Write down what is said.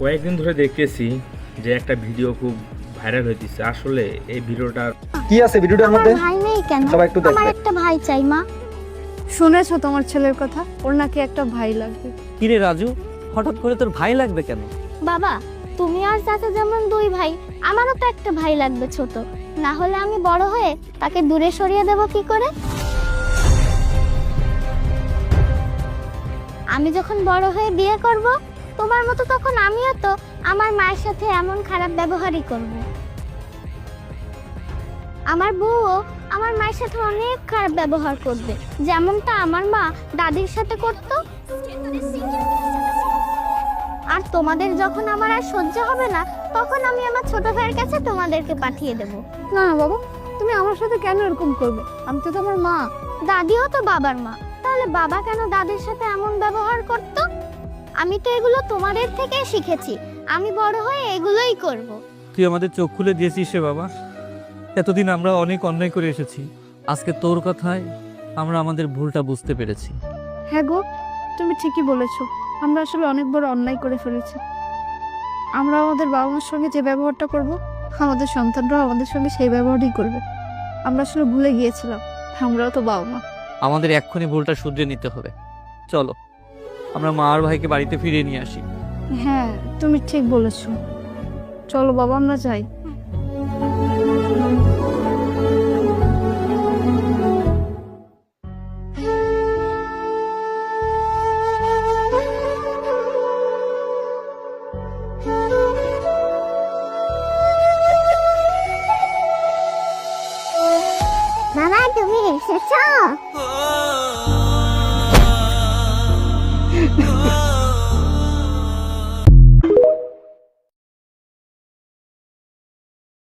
কয়েকদিন ধরে দেখতেছি যে একটা ভিডিও খুব ভাইরাল হইতেছে। আসলে এই ভিডিওটার কি আছে ভিডিওটার আমার মধ্যে? ভাই নেই কেন? সবাই একটু আমার দেখবে। একটা ভাই চাই মা। শুনেছো তোমার ছেলের কথা? ওর নাকি একটা ভাই লাগবে। কিরে রাজু, হঠাৎ করে তোর ভাই লাগবে কেন? বাবা, তুমি আর চাচা যেমন দুই ভাই, আমারও তো একটা ভাই লাগবে ছোট। না হলে আমি বড় হয়ে তাকে দূরে সরিয়ে দেব কি করে? আমি যখন বড় হয়ে বিয়ে করব, তোমার মতো তখন আমিও তো আমার মায়ের সাথে এমন খারাপ ব্যবহারই করব। আমার বউও আমার মায়ের সাথে অনেক খারাপ ব্যবহার করবে, যেমনটা আমার মা দাদির সাথে করত। আর তোমাদের যখন আমার আর সহ্য হবে না, তখন আমি আমার ছোট ভাইয়ের কাছে তোমাদেরকে পাঠিয়ে দেব। না না বাবা, তুমি আমার সাথে কেন এরকম করবে? আমি তো তোমার মা। দাদিও তো বাবার মা, তাহলে বাবা কেন দাদির সাথে এমন ব্যবহার করত? আমি তো এগুলো তোমাদের থেকে শিখেছি। আমি বড় হয়ে এগুলোই করব। তুই আমাদের চোখ খুলে দিয়েছিস রে বাবা। এতদিন আমরা অনেক অন্যায় করে এসেছি, আজকে তোর কথায় আমরা আমাদের ভুলটা বুঝতে পেরেছি। হ্যাঁ গো, তুমি ঠিকই বলেছো। আমরা আসলে অনেক বড় অন্যায় করে ফেলেছি। আমরা আমাদের বাবা মার সঙ্গে যে ব্যবহারটা করব, আমাদের সন্তানরাও আমাদের সঙ্গে সেই ব্যবহারই করবে। আমরা আসলে ভুলে গিয়েছিলাম আমরাও তো বাবা মা। আমাদের এক্ষুনি ভুলটা শুধরে নিতে হবে। চলো আমরা মা আর ভাইকে বাড়িতে ফিরিয়ে নিয়ে আসি। হ্যাঁ, তুমি ঠিক বলেছো। চলো বাবা, আমরা যাই। মামা, তুমি এসেছো?